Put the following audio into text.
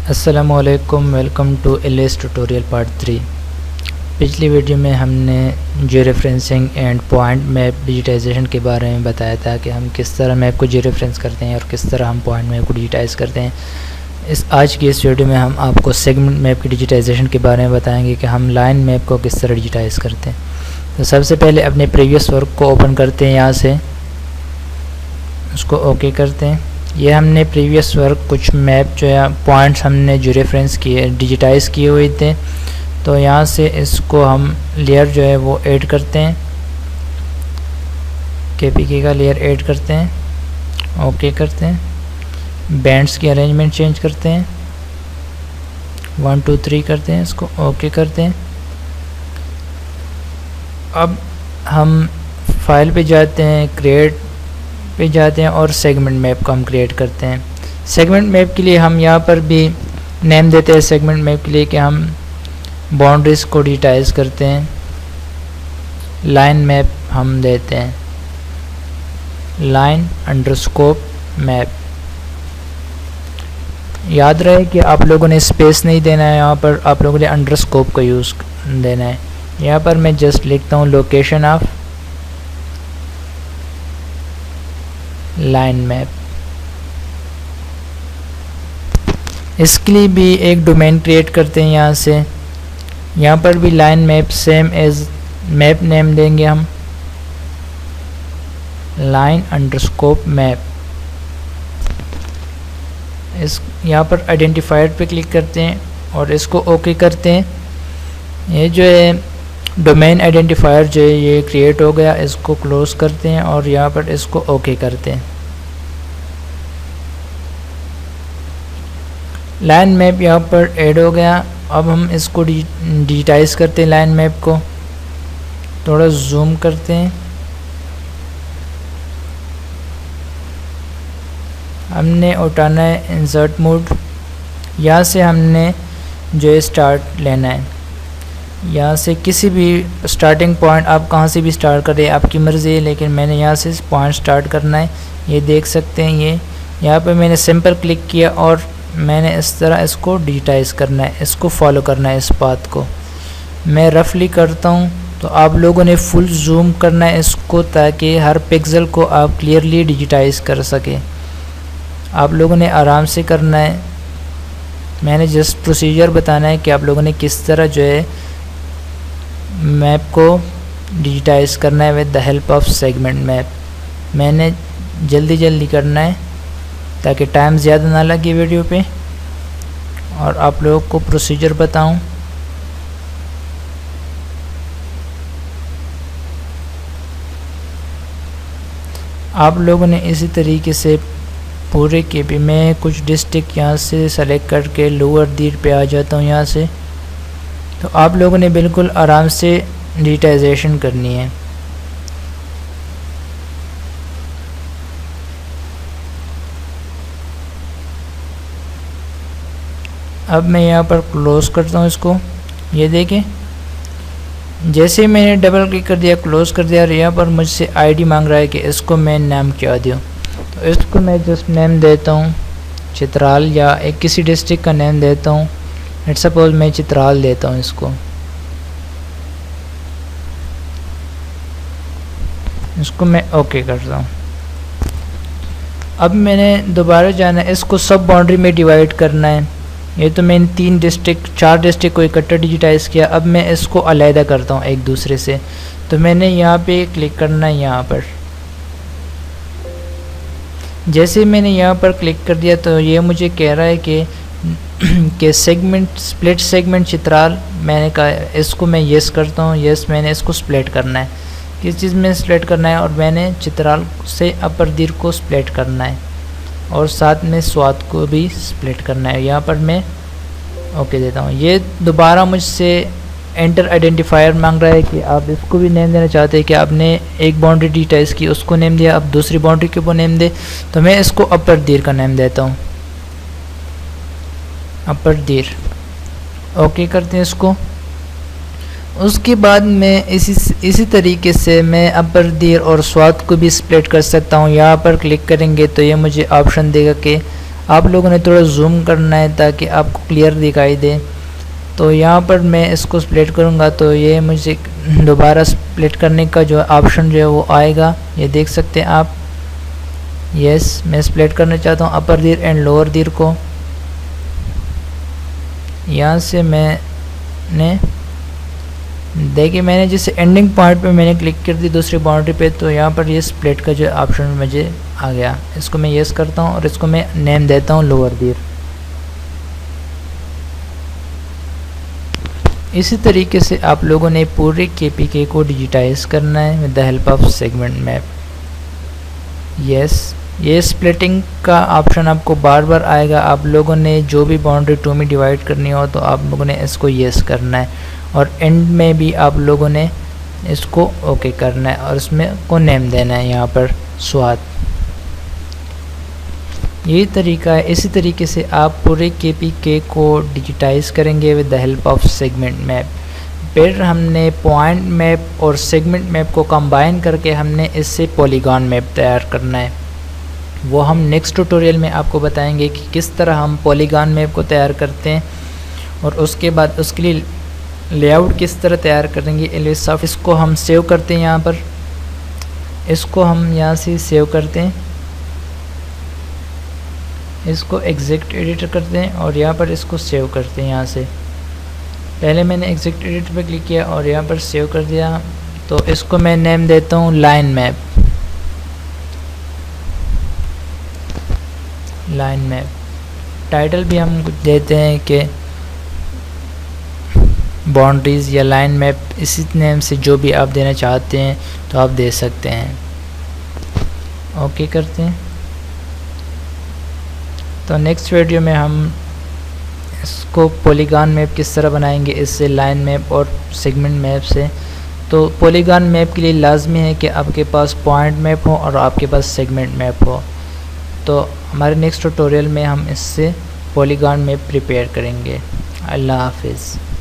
अस्सलामुअलैकुम, welcome to LS tutorial part 3। पिछली video में हमने georeferencing and point map digitisation के बारे में बताया था कि हम किस तरह मैप को जियो रेफरेंस करते हैं और किस तरह हम पॉइंट मैप को डिजिटाइज करते हैं। आज की इस वीडियो में हम आपको सेगमेंट मैप की डिजिटाइजेशन के बारे में बताएंगे कि हम लाइन मैप को किस तरह डिजिटाइज करते हैं। तो सबसे पहले अपने प्रीवियस वर्क को ओपन करते हैं, यहाँ से उसको ओके करते हैं। ये हमने प्रीवियस वर्क कुछ मैप जो है पॉइंट्स हमने जो रेफरेंस किए डिजिटाइज किए हुए थे, तो यहाँ से इसको हम लेयर जो है वो ऐड करते हैं, केपीके का लेयर ऐड करते हैं, ओके करते हैं। बैंड्स की अरेंजमेंट चेंज करते हैं, 1 2 3 करते हैं, इसको ओके करते हैं। अब हम फाइल पे जाते हैं, क्रिएट पे जाते हैं और सेगमेंट मैप को हम क्रिएट करते हैं। सेगमेंट मैप के लिए हम यहाँ पर भी नेम देते हैं सेगमेंट मैप के लिए कि हम बाउंड्रीज को डिजिटाइज करते हैं। लाइन मैप हम देते हैं, लाइन अंडरस्कोप मैप। याद रहे कि आप लोगों ने स्पेस नहीं देना है, यहाँ पर आप लोगों ने अंडरस्कोप का यूज़ देना है। यहाँ पर मैं जस्ट लिखता हूँ लोकेशन ऑफ लाइन मैप। इसके लिए भी एक डोमेन क्रिएट करते हैं यहाँ से। यहाँ पर भी line map same as map name देंगे हम, लाइन अंडरस्कोप मैप। इस यहाँ पर आइडेंटिफायर पे क्लिक करते हैं और इसको ओके करते हैं। ये जो है डोमेन आइडेंटिफायर जो है ये क्रिएट हो गया, इसको क्लोज करते हैं और यहाँ पर इसको ओके करते हैं। लाइन मैप यहाँ पर ऐड हो गया। अब हम इसको डिजिटाइज करते हैं लाइन मैप को, थोड़ा जूम करते हैं। हमने उठाना है इंसर्ट मोड, यहाँ से हमने जो है स्टार्ट लेना है। यहाँ से किसी भी स्टार्टिंग पॉइंट आप कहाँ से भी स्टार्ट करें, आपकी मर्ज़ी है, लेकिन मैंने यहाँ से पॉइंट स्टार्ट करना है। ये देख सकते हैं, ये यहाँ पे मैंने सिंपल क्लिक किया और मैंने इस तरह इसको डिजिटाइज करना है, इसको फॉलो करना है। इस पाथ को मैं रफली करता हूँ, तो आप लोगों ने फुल जूम करना है इसको, ताकि हर पिक्सल को आप क्लियरली डिजिटाइज कर सकें। आप लोगों ने आराम से करना है, मैंने जस्ट प्रोसीजर बताना है कि आप लोगों ने किस तरह जो है मैप को डिजिटाइज करना है with the help of segment map. मैंने जल्दी करना है ताकि टाइम ज़्यादा ना लगे वीडियो पे और आप लोगों को प्रोसीजर बताऊं। आप लोगों ने इसी तरीके से पूरे के भी, मैं कुछ डिस्ट्रिक्ट यहाँ से सेलेक्ट करके लोअर दीर पे आ जाता हूँ यहाँ से। तो आप लोगों ने बिल्कुल आराम से डिजिटाइजेशन करनी है। अब मैं यहाँ पर क्लोज करता हूँ इसको। ये देखें, जैसे ही मैंने डबल क्लिक कर दिया, क्लोज कर दिया, और यहाँ पर मुझसे आईडी मांग रहा है कि इसको मैं नाम क्या दूँ। तो इसको मैं जस्ट नेम देता हूँ चित्राल, या एक किसी डिस्ट्रिक्ट का नेम देता हूँ। लेट्स सपोज मैं चित्राल देता हूँ इसको। इसको मैं ओके करता हूँ। अब मैंने दोबारा जाना है, इसको सब बाउंड्री में डिवाइड करना है। ये तो मैंने 4 डिस्ट्रिक्ट को इकट्ठा डिजिटाइज किया। अब मैं इसको अलहदा करता हूँ एक दूसरे से। तो मैंने यहाँ पे क्लिक करना है, यहाँ पर जैसे मैंने यहाँ पर क्लिक कर दिया तो ये मुझे कह रहा है कि सेगमेंट स्प्लिट सेगमेंट चित्राल। मैंने कहा इसको मैं येस करता हूँ। येस, मैंने इसको स्प्लिट करना है। किस चीज़ में स्प्लिट करना है, और मैंने चित्राल से अपर दीर को स्प्लिट करना है और साथ में स्वाद को भी स्प्लिट करना है। यहाँ पर मैं ओके देता हूँ। ये दोबारा मुझसे एंटर आइडेंटिफायर मांग रहा है कि आप इसको भी नेम देना चाहते हैं कि आपने एक बाउंड्री डिजिटाइज की, उसको नेम दिया, अब दूसरी बाउंड्री के वो नेम दे। तो मैं इसको अपर दीर का नेम देता हूँ, अपर दीर। ओके करते हैं इसको। उसके बाद मैं इसी तरीके से मैं अपर दीर और स्वाद को भी स्प्लिट कर सकता हूँ। यहाँ पर क्लिक करेंगे तो ये मुझे ऑप्शन देगा कि आप लोगों ने थोड़ा जूम करना है ताकि आपको क्लियर दिखाई दे। तो यहाँ पर मैं इसको स्प्लिट करूँगा तो ये मुझे दोबारा स्प्लिट करने का जो ऑप्शन जो है वो आएगा, ये देख सकते हैं आप। यस, मैं स्प्लिट करना चाहता हूँ अपर दीर एंड लोअर दीर को। यहाँ से मैंने देखिए, मैंने जिस एंडिंग पॉइंट पे मैंने क्लिक कर दी दूसरी बाउंड्री पे, तो यहाँ पर ये स्प्लिट का जो ऑप्शन मुझे आ गया। इसको मैं यस करता हूँ और इसको मैं नेम देता हूँ लोअर दीर। इसी तरीके से आप लोगों ने पूरे KPK को डिजिटाइज करना है with the help of segment map. Yes, ये स्प्लिटिंग का ऑप्शन आपको बार बार आएगा। आप लोगों ने जो भी बाउंड्री 2 में डिवाइड करनी हो तो आप लोगों ने इसको यस करना है, और एंड में भी आप लोगों ने इसको ओके करना है और इसमें को नेम देना है यहाँ पर स्वाद। यही तरीका है। इसी तरीके से आप पूरे KPK को डिजिटाइज करेंगे with the help of segment map. फिर हमने पॉइंट मैप और सेगमेंट मैप को कंबाइन करके हमने इससे पॉलीगॉन मैप तैयार करना है। वो हम नेक्स्ट ट्यूटोरियल में आपको बताएंगे कि किस तरह हम पॉलीगॉन मैप को तैयार करते हैं, और उसके बाद उसके लिए लेआउट किस तरह तैयार करेंगे। एलिसाफ इसको हम सेव करते हैं, यहाँ पर इसको हम यहाँ से सेव करते हैं, इसको एग्जिट एडिटर करते हैं और यहाँ पर इसको सेव करते हैं। यहाँ से पहले मैंने एग्जिट एडिटर पर क्लिक किया और यहाँ पर सेव कर दिया। तो इसको मैं नेम देता हूँ line map. Line map title भी हम कुछ देते हैं कि बाउंड्रीज या लाइन मैप, इसी नेम से जो भी आप देना चाहते हैं तो आप दे सकते हैं। ओके करते हैं। तो नेक्स्ट वीडियो में हम इसको पॉलीगॉन मैप किस तरह बनाएंगे, इससे लाइन मैप और सेगमेंट मैप से। तो पॉलीगॉन मैप के लिए लाजमी है कि आपके पास पॉइंट मैप हो और आपके पास सेगमेंट मैप हो। तो हमारे नेक्स्ट ट्यूटोरियल में हम इससे पॉलीगॉन मैप प्रिपेयर करेंगे। अल्लाह हाफिज़।